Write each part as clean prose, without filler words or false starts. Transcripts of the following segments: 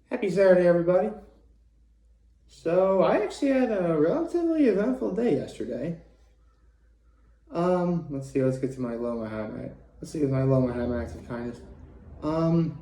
Happy Saturday, everybody. So, I actually had a relatively eventful day yesterday. Let's see, let's get to my low, my high, my. Let's see, my low, my high, my acts of kindness. Um,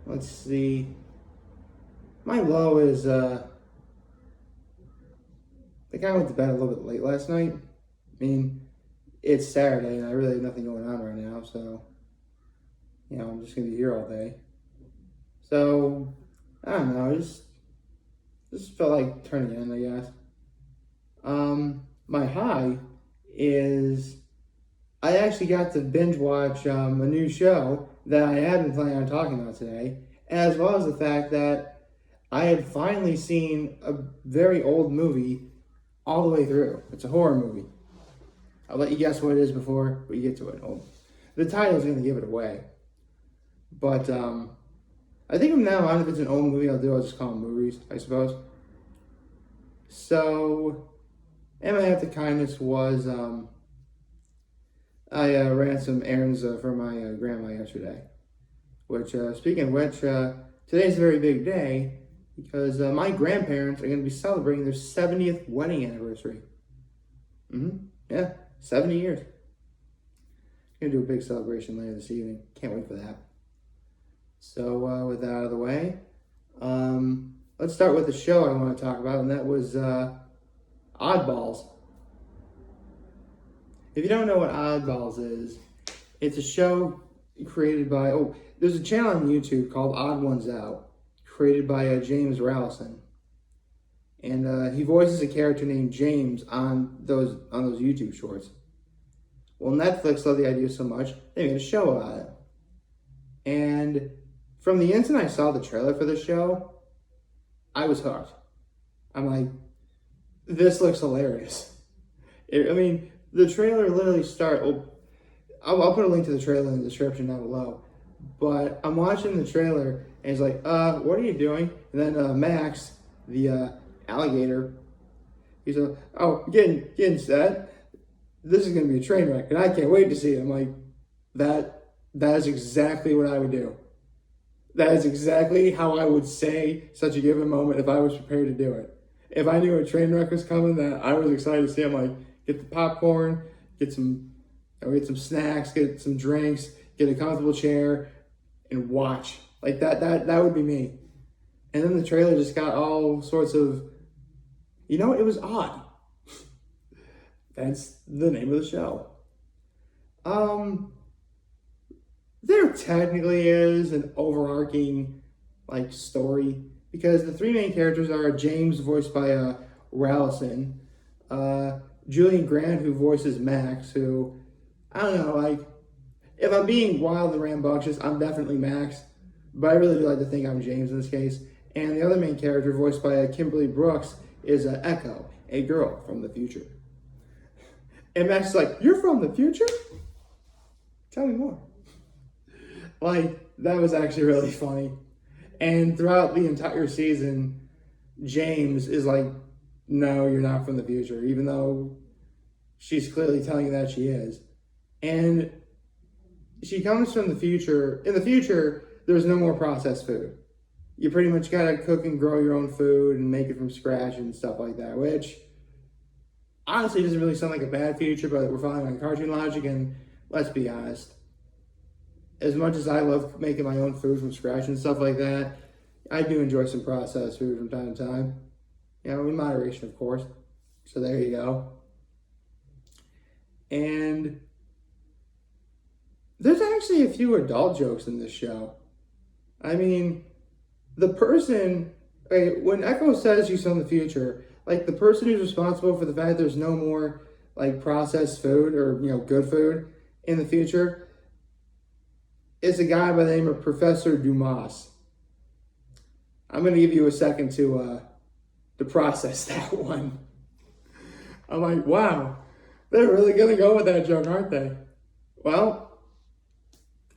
let's see. My low is, I think I went to bed a little bit late last night. I mean, it's Saturday and I really have nothing going on right now, so, I'm just gonna be here all day. So, I don't know, just felt like turning in, I guess. My high is I actually got to binge watch a new show that I had been planning on talking about today, as well as the fact that I had finally seen a very old movie all the way through. It's a horror movie. I'll let you guess what it is before we get to it. Well, the title's going to give it away. But I think from now on, if it's an old movie, I'll just call them MoReas, I suppose. So, and my act of kindness was I ran some errands for my grandma yesterday. Which, speaking of which, today's a very big day because my grandparents are going to be celebrating their 70th wedding anniversary. Yeah, 70 years. Going to do a big celebration later this evening. Can't wait for that. So, with that out of the way, let's start with the show I want to talk about, and that was Oddballs. If you don't know what Oddballs is, it's a show created by, there's a channel on YouTube called Odd Ones Out, created by James Rallison. And he voices a character named James on those YouTube shorts. Well, Netflix loved the idea so much, they made a show about it. And from the instant I saw the trailer for the show, I was hooked. I'm like, this looks hilarious. The trailer literally I'll put a link to the trailer in the description down below. But I'm watching the trailer, and he's like, what are you doing? And then Max, the alligator, he's like, getting set. This is going to be a train wreck, and I can't wait to see it. I'm like, that is exactly what I would do. That is exactly how I would say such a given moment if I was prepared to do it. If I knew a train wreck was coming that I was excited to see, I'm like, get the popcorn, get some snacks, get some drinks, get a comfortable chair, and watch. Like that would be me. And then the trailer just got all sorts of, it was odd. That's the name of the show. There technically is an overarching story because the three main characters are James, voiced by Rallison, Julian Grant, who voices Max, who, I don't know, if I'm being wild and rambunctious, I'm definitely Max, but I really do like to think I'm James in this case. And the other main character, voiced by Kimberly Brooks, is Echo, a girl from the future. And Max is like, you're from the future? Tell me more. That was actually really funny. And throughout the entire season, James is like, no, you're not from the future, even though she's clearly telling you that she is. And she comes from the future. In the future, there's no more processed food. You pretty much gotta cook and grow your own food and make it from scratch and stuff like that, which honestly doesn't really sound like a bad future, but we're following on cartoon logic, and let's be honest. As much as I love making my own food from scratch and stuff like that, I do enjoy some processed food from time to time. In moderation, of course. So there you go. And there's actually a few adult jokes in this show. The person, when Echo says she's from the future, the person who's responsible for the fact there's no more processed food or good food in the future is a guy by the name of Professor Dumas. I'm going to give you a second to process that one. I'm like, wow, they're really going to go with that joke, aren't they? Well,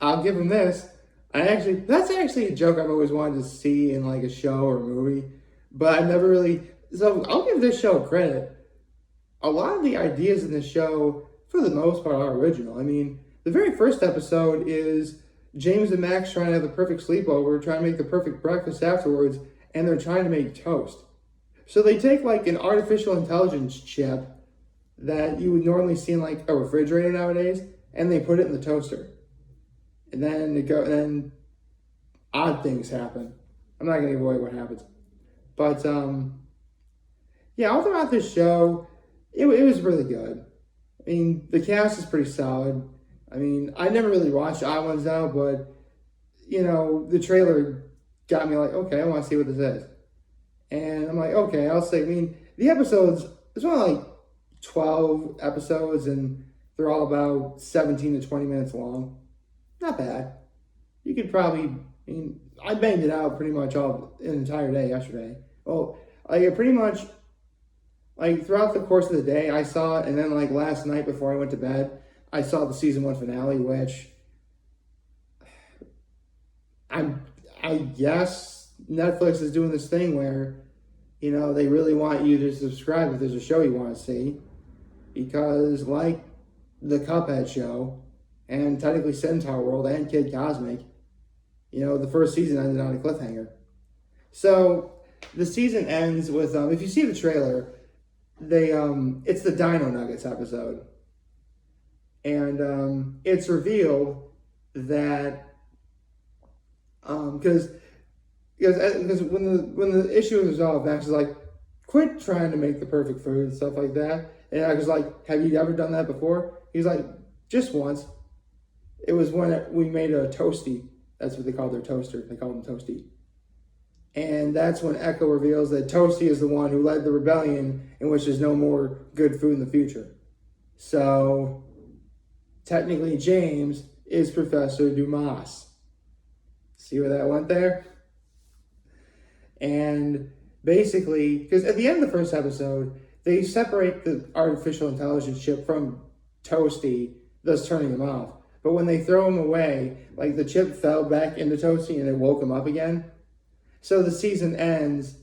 I'll give them this. That's actually a joke I've always wanted to see in a show or a movie, but I've never really, so I'll give this show credit. A lot of the ideas in this show, for the most part, are original. The very first episode is, James and Max trying to have the perfect sleepover, trying to make the perfect breakfast afterwards, and they're trying to make toast. So they take like an artificial intelligence chip that you would normally see in like a refrigerator nowadays, and they put it in the toaster. And then odd things happen. I'm not gonna give away what happens. But yeah, all throughout this show, it was really good. I mean, the cast is pretty solid. I mean, I never really watched Odd Ones Out, but you know, the trailer got me like, okay, I want to see what this is. And I'm like, okay, I'll say. I mean, the episodes, there's only like 12 episodes, and they're all about 17 to 20 minutes long. Not bad. You could probably, I mean, I banged it out pretty much all an entire day yesterday. Well, like pretty much, like throughout the course of the day, I saw it, and then like last night before I went to bed, I saw the season 1 finale, which I guess Netflix is doing this thing where, you know, they really want you to subscribe if there's a show you want to see, because like the Cuphead show, and technically Centaur World and Kid Cosmic, you know, the first season ended on a cliffhanger. So the season ends with, if you see the trailer, it's the Dino Nuggets episode. And it's revealed that, because when the issue was resolved, Max is like, quit trying to make the perfect food and stuff like that. And I was like, have you ever done that before? He's like, just once. It was when we made a toasty. That's what they called their toaster. They called them Toasty. And that's when Echo reveals that Toasty is the one who led the rebellion in which there's no more good food in the future. So, technically, James is Professor Dumas. See where that went there? And basically, because at the end of the first episode, they separate the artificial intelligence chip from Toasty, thus turning him off. But when they throw him away, like the chip fell back into Toasty and it woke him up again. So the season ends.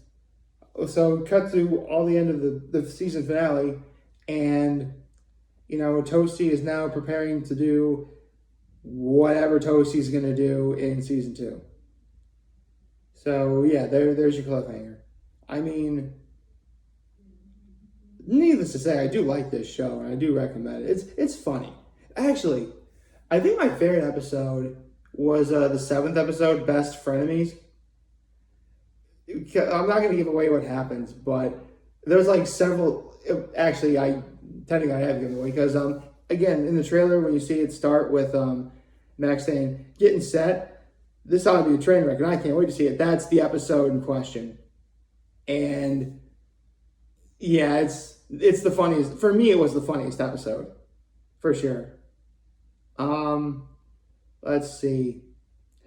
So cut to all the end of the season finale, and you know, Toasty is now preparing to do whatever Toasty's gonna do in season 2. So yeah, there's your cliffhanger. I mean, needless to say, I do like this show and I do recommend it. It's funny. Actually, I think my favorite episode was the 7th episode, Best Frenemies. I'm not going to give away what happens, but there's like several. Actually, technically I have given away because again, in the trailer when you see it start with Max saying getting set, this ought to be a train wreck, and I can't wait to see it. That's the episode in question, and yeah, it's the funniest for me. It was the funniest episode for sure. Let's see.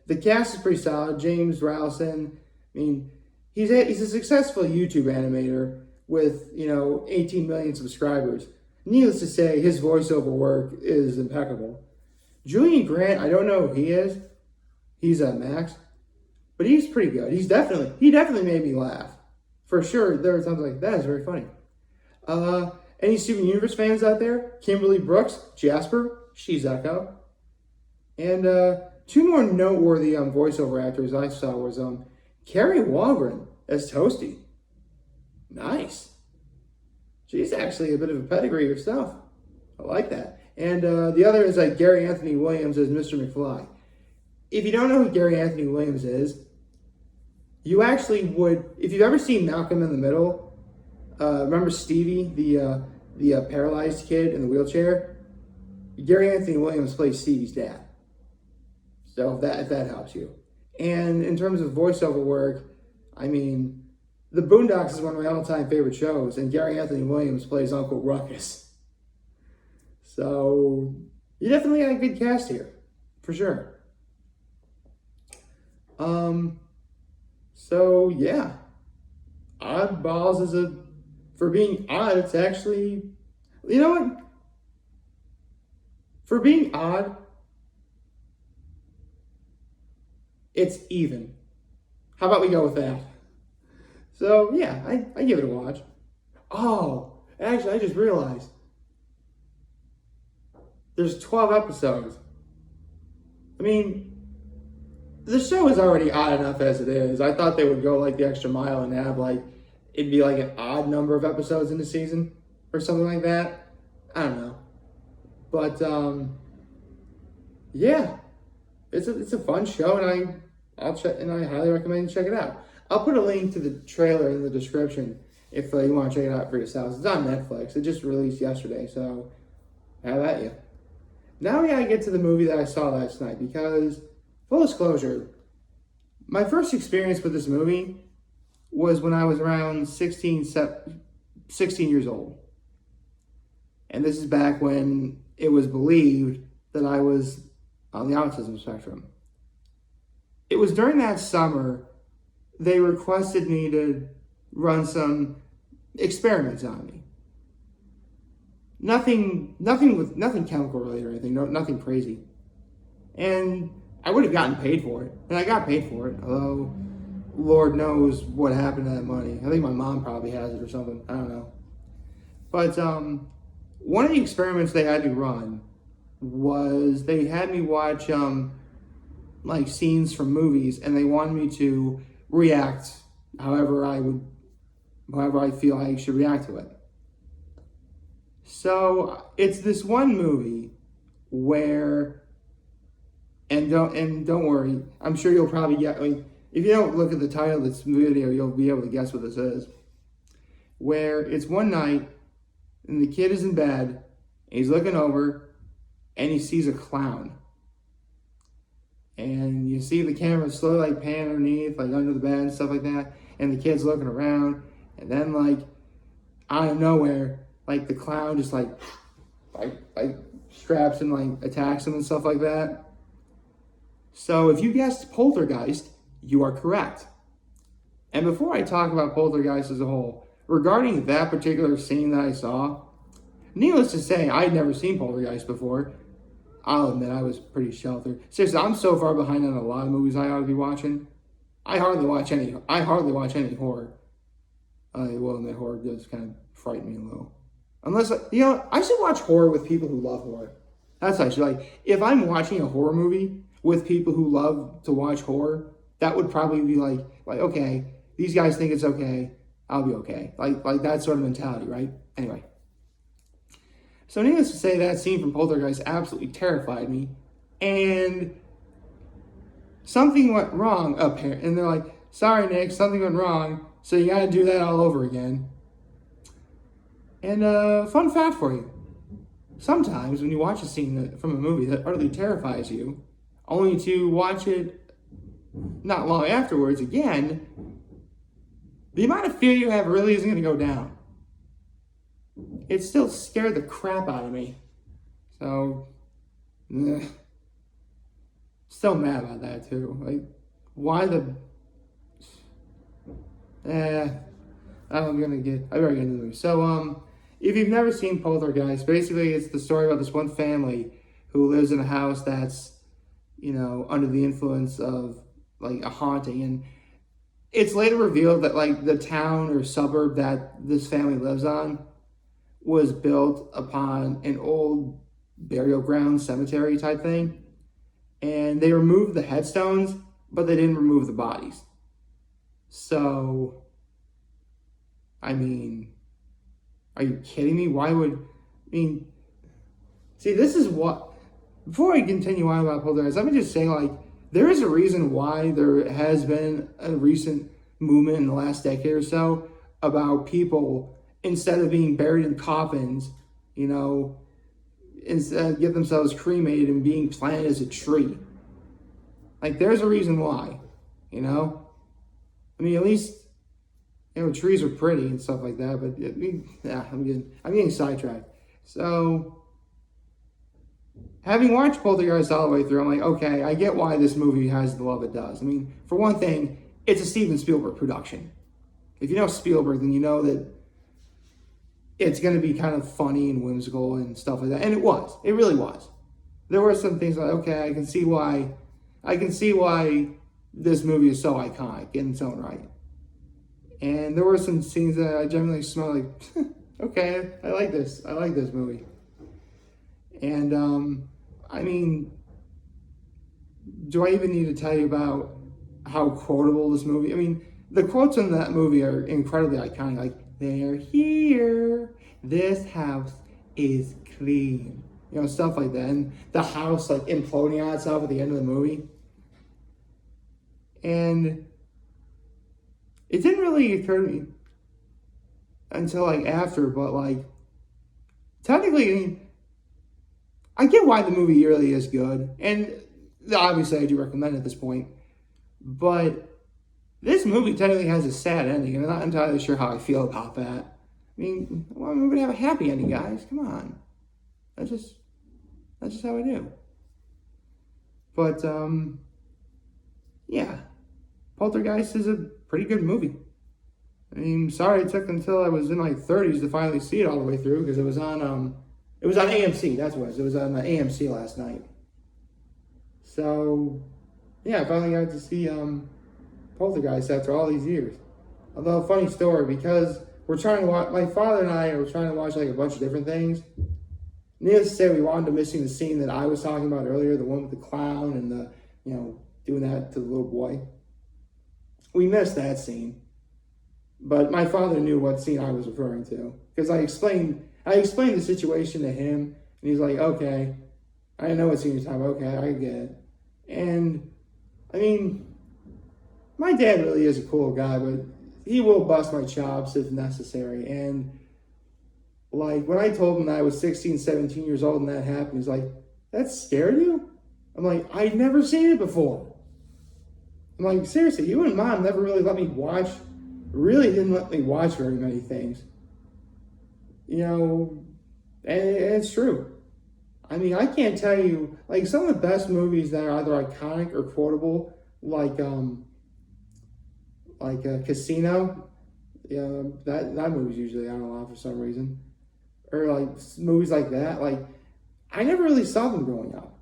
The cast is pretty solid. James Rowson, I mean, he's a successful YouTube animator with, you know, 18 million subscribers. Needless to say, his voiceover work is impeccable. Julian Grant, I don't know who he is. He's Max, but he's pretty good. He definitely made me laugh. For sure, there were times like, that is very funny. Any Steven Universe fans out there? Kimberly Brooks, Jasper, she's Echo. And 2 more noteworthy voiceover actors I saw was Carrie Walgren as Toasty. Nice. She's actually a bit of a pedigree herself. I like that. And the other is like Gary Anthony Williams as Mr. McFly. If you don't know who Gary Anthony Williams is, you actually would, if you've ever seen Malcolm in the Middle, remember Stevie, the paralyzed kid in the wheelchair? Gary Anthony Williams plays Stevie's dad. So if that helps you. And in terms of voiceover work, I mean, The Boondocks is one of my all-time favorite shows, and Gary Anthony Williams plays Uncle Ruckus. So you definitely got a good cast here, for sure. So yeah, Oddballs is for being odd, it's actually, you know what? For being odd, it's even. How about we go with that? So yeah, I give it a watch. Oh, actually, I just realized there's 12 episodes. I mean, the show is already odd enough as it is. I thought they would go like the extra mile and have like it'd be like an odd number of episodes in the season or something like that. I don't know, but yeah, it's a fun show, and I highly recommend you check it out. I'll put a link to the trailer in the description if you want to check it out for yourselves. It's on Netflix. It just released yesterday, so have at you. Now we gotta get to the movie that I saw last night because, full disclosure, my first experience with this movie was when I was around 16 years old. And this is back when it was believed that I was on the autism spectrum. It was during that summer they requested me to run some experiments on me. Nothing chemical related or anything, nothing crazy. And I would have gotten paid for it. And I got paid for it, although Lord knows what happened to that money. I think my mom probably has it or something. I don't know. But one of the experiments they had to run was they had me watch like scenes from movies, and they wanted me to react however I feel I should react to it. So it's this one movie where, and don't worry, I'm sure you'll probably get. I mean, if you don't look at the title of this video, you'll be able to guess what this is. Where it's one night, and the kid is in bed, and he's looking over, and he sees a clown. And you see the camera slowly like pan underneath, like under the bed and stuff like that, and the kid's looking around, and then like out of nowhere, like the clown just like straps and like attacks him and stuff like that. So if you guessed Poltergeist, you are correct. And before I talk about Poltergeist as a whole, regarding that particular scene that I saw, needless to say, I had never seen Poltergeist before. I'll admit I was pretty sheltered. Seriously, I'm so far behind on a lot of movies I ought to be watching. I hardly watch any horror. I will admit horror does kind of frighten me a little. Unless, I should watch horror with people who love horror. That's what I should like. If I'm watching a horror movie with people who love to watch horror, that would probably be like okay, these guys think it's okay, I'll be okay. Like that sort of mentality, right? Anyway. So needless to say, that scene from Poltergeist absolutely terrified me. And something went wrong up here. And they're like, sorry, Nick, something went wrong. So you got to do that all over again. And fun fact for you. Sometimes when you watch a scene from a movie that utterly terrifies you, only to watch it not long afterwards again, the amount of fear you have really isn't going to go down. It still scared the crap out of me. So, still mad about that too. Like, why the... I better get into the movie. So, if you've never seen Poltergeist, basically it's the story about this one family who lives in a house that's, under the influence of, like, a haunting. And it's later revealed that, like, the town or suburb that this family lives on was built upon an old burial ground cemetery type thing. And they removed the headstones, but they didn't remove the bodies. So, I mean, are you kidding me? See, this is what, before I continue on about Poltergeist, let me just say, like, there is a reason why there has been a recent movement in the last decade or so about people, instead of being buried in coffins, instead get themselves cremated and being planted as a tree. Like, there's a reason why, I mean, at least, trees are pretty and stuff like that, but I'm getting sidetracked. So, having watched Poltergeist all the way through, I'm like, okay, I get why this movie has the love it does. I mean, for one thing, it's a Steven Spielberg production. If you know Spielberg, then you know that it's going to be kind of funny and whimsical and stuff like that. And it was. It really was. There were some things like, okay, I can see why this movie is so iconic in its own right. And there were some scenes that I generally smelled like, okay, I like this movie. And, I mean, do I even need to tell you about how quotable this movie? I mean, the quotes in that movie are incredibly iconic. Like, they're here. This house is clean. You know, stuff like that. And the house, like, imploding on itself at the end of the movie. And it didn't really occur to me until, like, after. But, like, technically, I mean, I get why the movie really is good. And obviously, I do recommend it at this point. But this movie technically has a sad ending, and I'm not entirely sure how I feel about that. I mean, well, we're gonna have a happy ending, guys. Come on, that's just how I do. But yeah, Poltergeist is a pretty good movie. I mean, sorry it took until I was in my 30s to finally see it all the way through, because it was on AMC. That's what it was. It was on AMC last night. So yeah, I finally got to see Poltergeist after all these years. Although, funny story, because we're trying to watch, my father and I are trying to watch like a bunch of different things. Needless to say, we wound up missing the scene that I was talking about earlier, the one with the clown and the, you know, doing that to the little boy. We missed that scene. But my father knew what scene I was referring to. Because I explained the situation to him, and he's like, okay, I know what scene you're talking about, okay, I get it. And, I mean, my dad really is a cool guy, but he will bust my chops if necessary. And, like, when I told him that I was 16, 17 years old and that happened, he's like, that scared you? I'm like, I'd never seen it before. I'm like, seriously, you and Mom never really didn't let me watch very many things. You know, and it's true. I mean, I can't tell you, like, some of the best movies that are either iconic or quotable, like Casino. Yeah, that movie's usually on a lot for some reason. Or like movies like that. Like, I never really saw them growing up.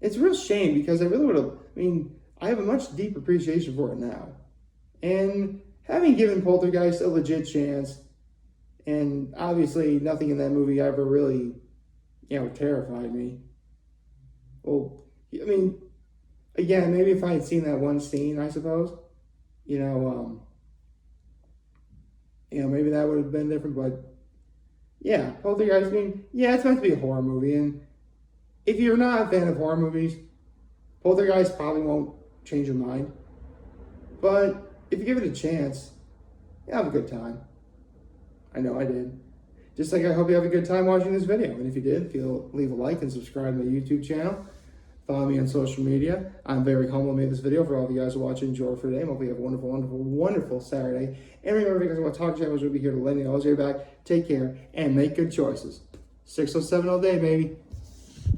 It's a real shame because I really would have. I mean, I have a much deep appreciation for it now. And having given Poltergeist a legit chance, and obviously nothing in that movie ever really, you know, terrified me. Well, I mean, again, maybe if I had seen that one scene, I suppose, you know, maybe that would have been different. But yeah, Poltergeist. I mean, yeah, it's meant to be a horror movie, and if you're not a fan of horror movies, Poltergeist probably won't change your mind. But if you give it a chance, you have a good time. I know I did. Just like I hope you have a good time watching this video. And if you did, leave a like and subscribe to my YouTube channel. Follow me on social media. I'm very humble to make this video for all of you guys who watch and enjoy for today. Hopefully you have a wonderful, wonderful, wonderful Saturday. And remember, because I'm going to talk channels will be here to let you know. I'll see you back. Take care and make good choices. 607 all day, baby.